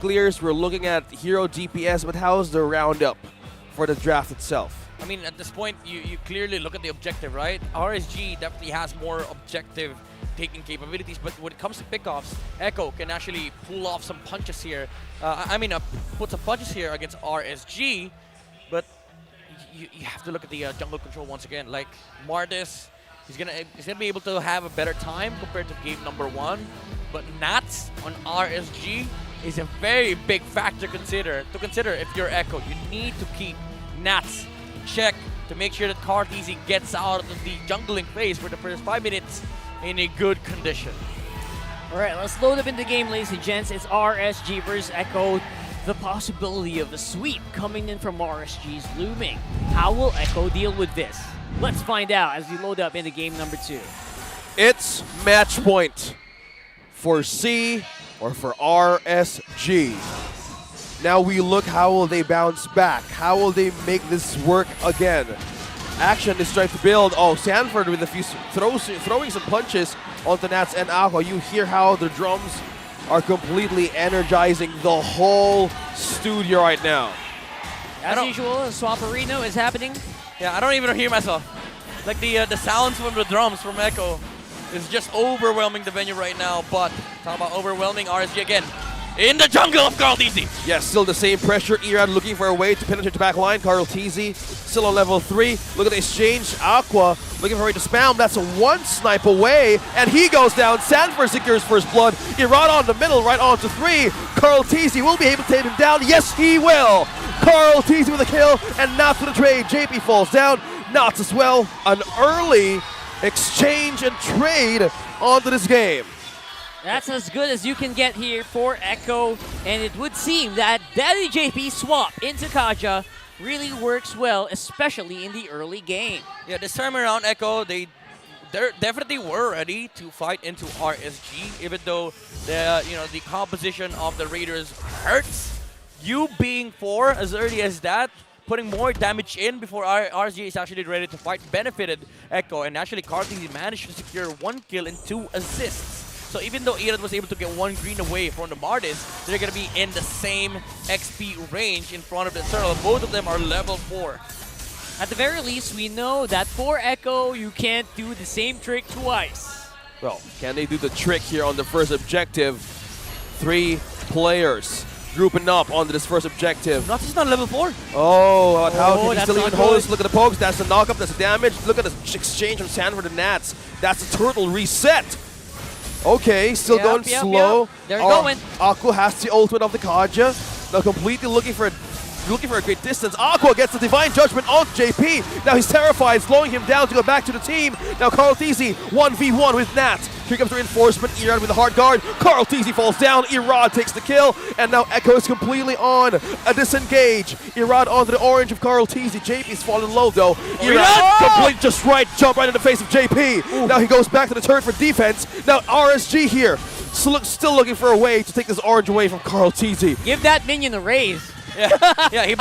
clears, we're looking at hero DPS, but how's the roundup for the draft itself? I mean, at this point, you clearly look at the objective, right? RSG definitely has more objective taking capabilities, but when it comes to pickoffs, Echo can actually pull off some punches here. Put some punches here against RSG, but you have to look at the jungle control once again. Like Martis, he's gonna be able to have a better time compared to game number 1, but Nats on RSG is a very big factor to consider if you're Echo. You need to keep Nats in check to make sure that Karteezy gets out of the jungling phase for the first 5 minutes in a good condition. All right, let's load up into the game, ladies and gents. It's RSG versus Echo. The possibility of a sweep coming in from RSG is looming. How will Echo deal with this? Let's find out as we load up into game number 2. It's match point for C or for RSG. Now we look, how will they bounce back? How will they make this work again? Action is trying to build. Oh, Sanford with a few throwing some punches onto Nats and Aqua. You hear how the drums are completely energizing the whole studio right now. As usual, Swamperino is happening. Yeah, I don't even hear myself. Like the sounds from the drums from Echo is just overwhelming the venue right now. But talk about overwhelming RSG again. In the jungle of Karteezy. Yes, still the same pressure. Erad looking for a way to penetrate the back line. Karteezy still on level 3. Look at the exchange. Aqua looking for a way to spam. That's a one snipe away. And he goes down. Sanford secures first blood. Erad on the middle, right on to 3. Karteezy will be able to take him down. Yes, he will. Karteezy with a kill. And Nats with a trade. JP falls down. Nats as well. An early exchange and trade onto this game. That's as good as you can get here for Echo, and it would seem that Daddy JP swap into Kaja really works well, especially in the early game. Yeah, this time around, Echo, they definitely were ready to fight into RSG, even though the composition of the Raiders hurts. You being 4 as early as that, putting more damage in before RSG is actually ready to fight, benefited Echo, and actually Karteezy managed to secure 1 kill and 2 assists. So even though Erad was able to get 1 green away from the Martis, they're going to be in the same XP range in front of the Eternal. Both of them are level 4. At the very least, we know that for Echo, you can't do the same trick twice. Well, can they do the trick here on the first objective? 3 players grouping up onto this first objective. Not just on level 4. Oh, how can he still even hold this? good. Look at the pokes. That's the knockup. That's the damage. Look at the exchange from Sanford and Nats. That's the turtle reset. Okay, still going slow. They're going. Aqua has the ultimate of the Kaja. Now completely looking for a great distance. Aqua gets the Divine Judgment on JP. Now he's terrified, slowing him down to go back to the team. Now Karteezy 1v1 with Nats. Here comes the reinforcement. Erad with the hard guard. Karteezy falls down. Erad takes the kill. And now Echo is completely on a disengage. Erad onto the orange of Karteezy. JP's falling low though. Erad complete just right jump right in the face of JP. Ooh. Now he goes back to the turret for defense. Now RSG here. Still looking for a way to take this orange away from Karteezy. Give that minion a raise. Yeah, he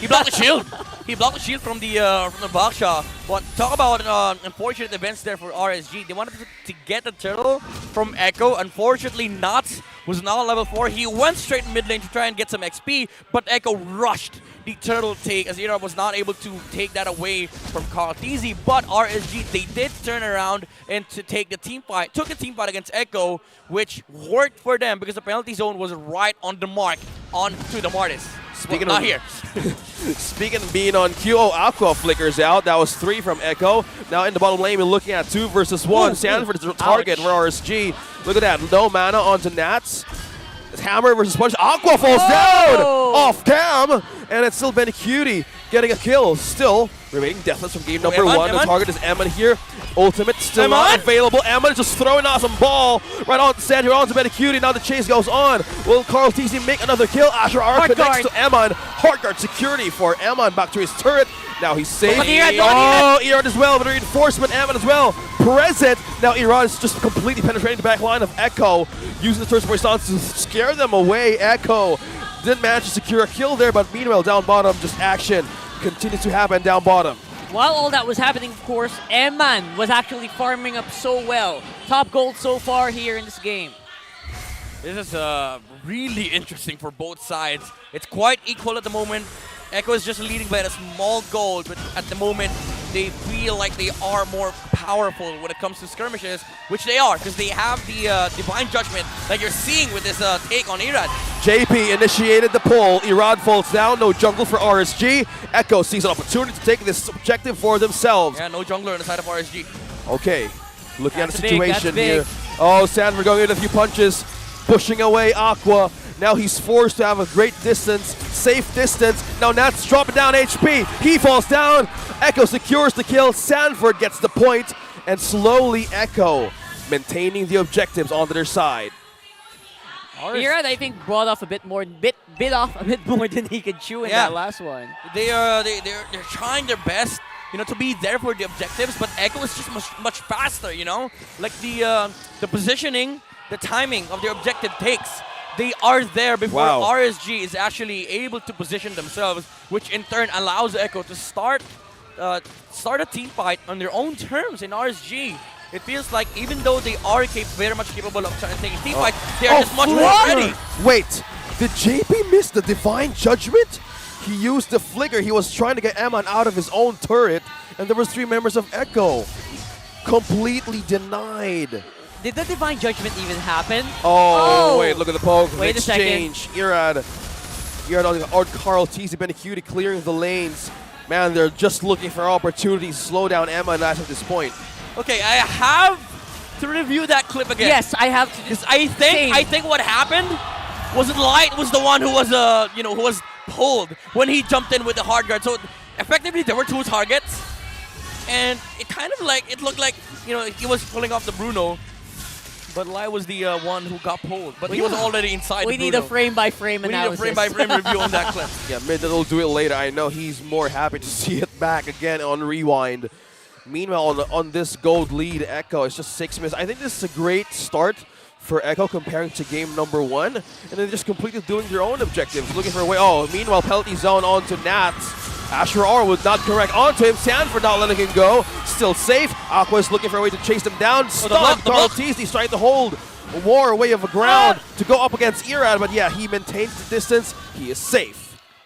blocked the shield. He blocked the shield from the Baksha. But talk about unfortunate events there for RSG. They wanted to get the turtle from Echo. Unfortunately, Nats was now on level 4. He went straight mid lane to try and get some XP, but Echo rushed the turtle take as Ira was not able to take that away from Karteezy. But RSG, they did turn around and to take the team fight, took a team fight against Echo, which worked for them because the penalty zone was right on the mark onto the Martis. Speaking well, of not here. Speaking of being on Q, Aqua flickers out. That was 3 from Echo. Now in the bottom lane, we're looking at 2 versus 1. Sanford is the target for RSG. Look at that. No mana onto Nats. It's Hammer versus Punch. Aqua falls down off cam. And it's still Ben Cutie getting a kill. Still remaining deathless from game number 1. The target is Emma here. Ultimate still not available. Emma just throwing out some ball right on Sand here onto Ben Cutie. Now the chase goes on. Will Karteezy make another kill? Asher R connects to Emma. Heartguard security for Emma back to his turret. Now he's safe. Erad as well, but reinforcement Emma as well. Present. Now Erad is just completely penetrating the back line of Echo. Using the first response to scare them away. Echo didn't manage to secure a kill there, but meanwhile down bottom, just action continues to happen down bottom. While all that was happening, of course, Eman was actually farming up so well. Top gold so far here in this game. This is a really interesting for both sides. It's quite equal at the moment. Echo is just leading by a small goal, but at the moment, they feel like they are more powerful when it comes to skirmishes, which they are, because they have the Divine Judgment that you're seeing with this take on Irad. JP initiated the pull. Irad falls down. No jungle for RSG. Echo sees an opportunity to take this objective for themselves. Yeah, no jungler on the side of RSG. Okay, looking That's at the big, that's situation big. here. Oh, Sanford going in a few punches, pushing away Aqua. Now he's forced to have a great distance, safe distance. Now Nat's dropping down HP. He falls down. Echo secures the kill. Sanford gets the point, and slowly Echo maintaining the objectives onto their side. Irad, I think, brought off a bit more, bit off a bit more than he could chew in Yeah. that last one. They're trying their best, to be there for the objectives, but Echo is just much faster, Like the positioning, the timing of their objective takes. They are there before RSG is actually able to position themselves, which in turn allows Echo to start a team fight on their own terms in RSG. It feels like even though they are very much capable of taking team fights, they are just much more ready. Wait, did JP miss the Divine Judgment? He used the flicker. He was trying to get Eman out of his own turret, and there was 3 members of Echo. Completely denied. Did the Divine Judgment even happen? Oh, wait, look at the poke. Wait a second. Exchange. Irad on Carl TC, Benacuti clearing the lanes. Man, they're just looking for opportunities to slow down Eman at this point. Okay, I have to review that clip again. Yes, I have to. Because I think what happened was Light was the one who was who was pulled when he jumped in with the hard guard. So effectively there were 2 targets, and it kind of like it looked like he was pulling off the Bruno, but Light was the one who got pulled. But he was already inside. We the need Bruno. a frame-by-frame analysis. We need a frame-by-frame review on that clip. Yeah, Mid will do it later. I know he's more happy to see it back again on rewind. Meanwhile, on this gold lead, Echo, it's just 6 minutes. I think this is a great start for Echo comparing to game number 1. And then just completely doing their own objectives, looking for a way. Oh, meanwhile, penalty zone onto Nats. Asher R would not correct onto him. Sanford not letting him go. Still safe. Aqua is looking for a way to chase them down. Stunned. Carl Teasy trying to hold a war way of the ground to go up against Irad. But yeah, he maintains the distance. He is safe.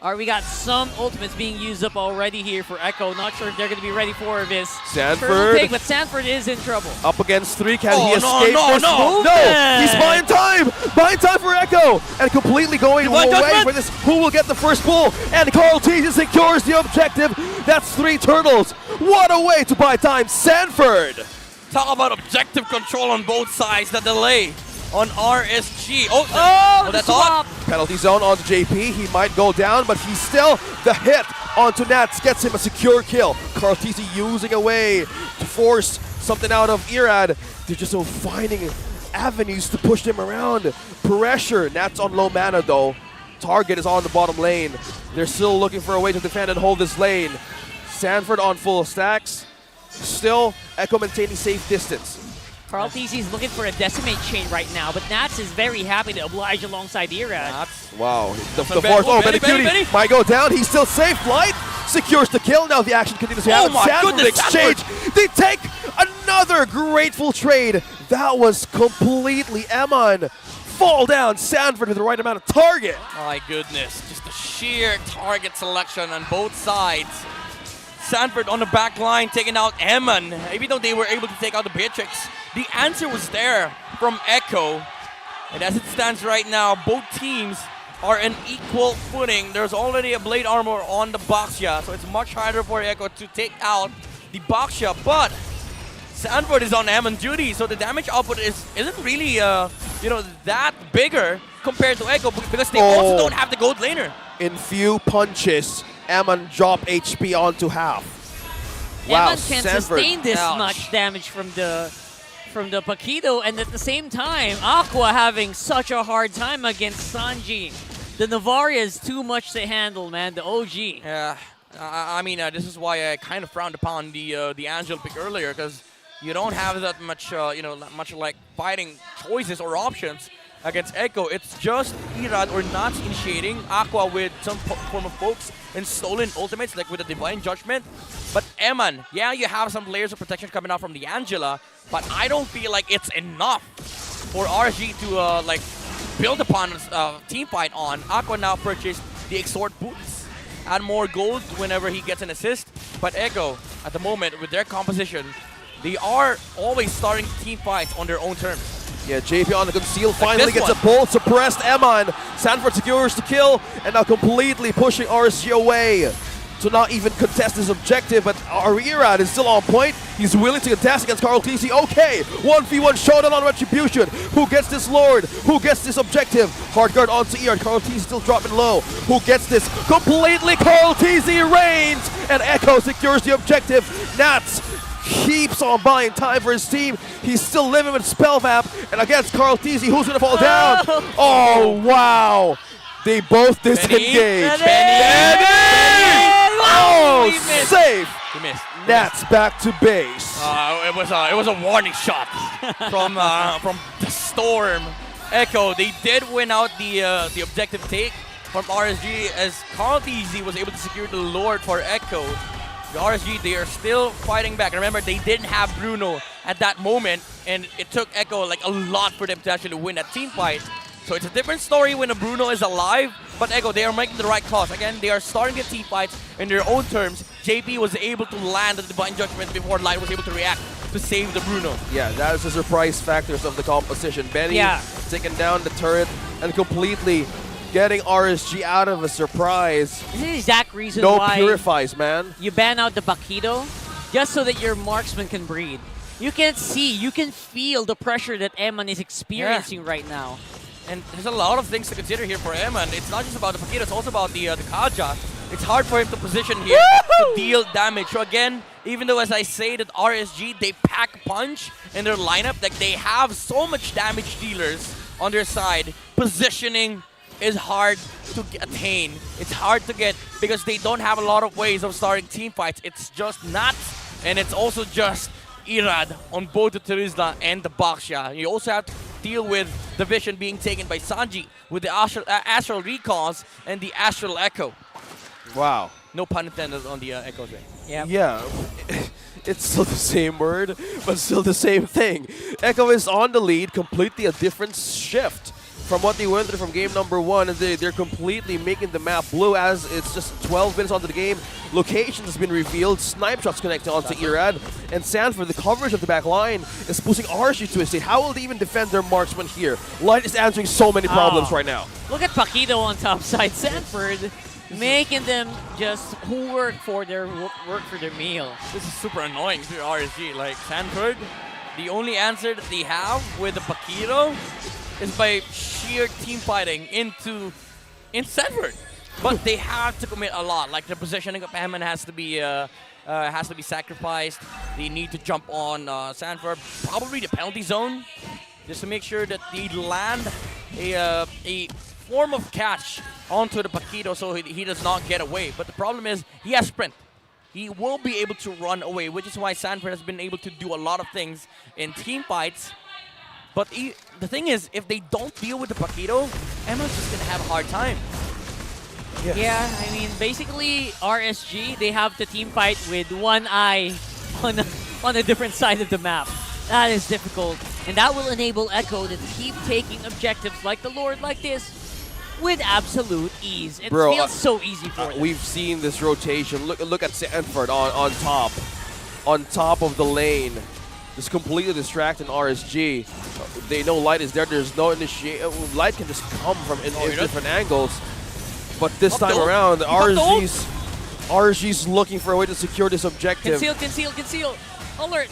All right, we got some ultimates being used up already here for Echo. Not sure if they're going to be ready for this. Sanford. Pick, but Sanford is in trouble. Up against 3, can he escape no, this? no. No, he's buying time! Buying time for Echo! And completely going away for this. Who will get the first pull? And Carl Teasy secures the objective. That's 3 turtles. What a way to buy time, Sanford! Talk about objective control on both sides. The delay on RSG. That's all. Penalty zone onto JP. He might go down, but he's still the hit onto Nats. Gets him a secure kill. Carl Teasy using a way to force something out of Irad. They're just finding avenues to push them around. Pressure. Nats on low mana though. Target is on the bottom lane. They're still looking for a way to defend and hold this lane. Sanford on full stacks. Still, Echo maintaining safe distance. Carl TC is looking for a decimate chain right now, but Nats is very happy to oblige alongside Irad. Wow. The force. Oh, Benacuti might go down. He's still safe. Light secures the kill. Now the action continues. Oh my goodness, exchange. They take another grateful trade. That was completely Eman. Fall down. Sanford with the right amount of target. My goodness. Just the sheer target selection on both sides. Sanford on the back line taking out Eman. Even though they were able to take out the Beatrix, the answer was there from Echo. And as it stands right now, both teams are in equal footing. There's already a blade armor on the Baxia, so it's much harder for Echo to take out the Baxia. But Sanford is on Eman duty, so the damage output isn't really that bigger compared to Echo because they also don't have the gold laner. In few punches, Eman drop HP onto half. Wow, Eman can't sustain this much damage from the Paquito, and at the same time, Aqua having such a hard time against Sanji. The Navaria is too much to handle, man. The OG. Yeah, I mean, this is why I kind of frowned upon the Angel pick earlier, because you don't have that much, much like fighting choices or options against Echo. It's just Irad or Nats initiating, Aqua with some form of pokes and stolen ultimates like with the Divine Judgment. But Eman, yeah, you have some layers of protection coming out from the Angela, but I don't feel like it's enough for RSG to build upon team fight on, Aqua now purchased the Exhort boots. Add more gold whenever he gets an assist. But Echo, at the moment, with their composition, they are always starting team fights on their own terms. Yeah, JP on the conceal finally this gets one. a bolt suppressed. Eman, Sanford secures the kill and now completely pushing RSG away to not even contest his objective. But Irad is still on point. He's willing to contest against Carl TC. Okay, 1v1 showdown on Retribution. Who gets this Lord? Who gets this objective? Hard guard onto Irad. Carl TC still dropping low. Who gets this? Completely Carl TC reigns and Echo secures the objective. Nats keeps on buying time for his team. He's still living with Spell Map. And against Carl TC, who's gonna fall down? Oh, wow. They both disengage. Benny! Oh, He missed. safe. He missed. Nats back to base. It was a warning shot from the Storm. Echo, they did win out the objective take from RSG as Carl TZ was able to secure the Lord for Echo. The RSG, they are still fighting back. Remember, they didn't have Bruno at that moment, and it took Echo like a lot for them to actually win that team fight. So it's a different story when a Bruno is alive, but Echo, they are making the right calls. Again, they are starting the team fights in their own terms. JP was able to land the Divine Judgment before Light was able to react to save the Bruno. Yeah, that is the surprise factors of the composition. Benny taking down the turret and completely getting RSG out of a surprise. This is the exact reason No why purifies, man. you ban out the Bakito, just so that your marksman can breathe. You can see, you can feel the pressure that Eman is experiencing right now. And there's a lot of things to consider here for Eman. It's not just about the Paquito, it's also about the Kaja. It's hard for him to position here to deal damage. So again, even though as I say that RSG, they pack punch in their lineup, like they have so much damage dealers on their side, positioning is hard to attain. It's hard to get because they don't have a lot of ways of starting team fights. It's just Nats, and it's also just Irad on both the Terizla and the Baksha. You also have to deal with the vision being taken by Sanji with the Astral Recalls and the Astral Echo. Wow. No pun intended on the Echo thing. Yeah, it's still the same word, but still the same thing. Echo is on the lead, completely a different shift from what they went through from game number 1, and they're completely making the map blue as it's just 12 minutes onto the game. Location has been revealed, snipe shots connected onto Irad, and Sanford, the coverage of the back line, is pushing RSG to a state. How will they even defend their marksman here? Light is answering so many problems right now. Look at Paquito on top side. Sanford making them just work for their meal. This is super annoying to RSG. Like Sanford, the only answer that they have with the Paquito is by sheer team fighting in Sanford. But they have to commit a lot. Like the positioning of Hammond has to be sacrificed. They need to jump on Sanford, probably the penalty zone, just to make sure that they land a form of catch onto the Paquito so he does not get away. But the problem is he has sprint. He will be able to run away, which is why Sanford has been able to do a lot of things in team fights. But the thing is, if they don't deal with the Paquito, Emma's just going to have a hard time. Yes. Yeah, I mean, basically, RSG, they have to team fight with one eye on a different side of the map. That is difficult. And that will enable Echo to keep taking objectives like the Lord like this with absolute ease. It feels so easy for them. We've seen this rotation. Look at Sanford on top of the lane. Just completely distracting RSG. They know Light is there. There's no initiate. Light can just come from in different angles. But this time around, RSG's looking for a way to secure this objective. Conceal. Alert.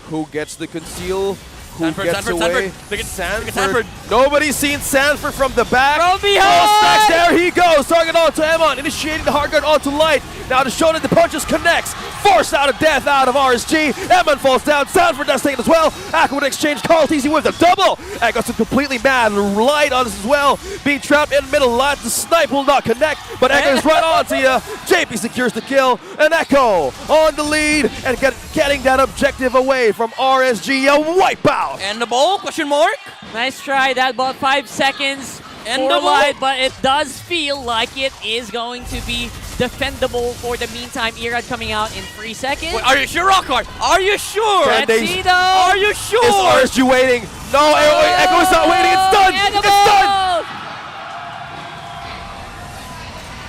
Who gets the conceal? Who Sanford, gets away? Sanford. Nobody's seen Sanford from the back. From behind! There he goes. Target onto Emon. Initiating the hard guard onto Light. Now to show that the punches connects. Forced out of death out of RSG. Emon falls down. Sanford does take it as well. Akan would exchange Carl TC with a double. Echo's completely mad. Light on this as well. Being trapped in the middle. Light, the snipe will not connect. But Echo's right onto you. JP secures the kill. And Echo on the lead. And getting that objective away from RSG. A wipeout. And the ball, question mark? Nice try. That bought 5 seconds. Endable? life, but it does feel like it is going to be defendable for the meantime. Irad coming out in 3 seconds. Wait, are you sure, Rockhard? Are you sure? Let's Standing. see though. Are you sure? Is RSG waiting? No, Echo is not waiting. It's done. Edible! It's done.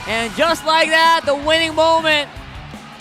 And just like that, the winning moment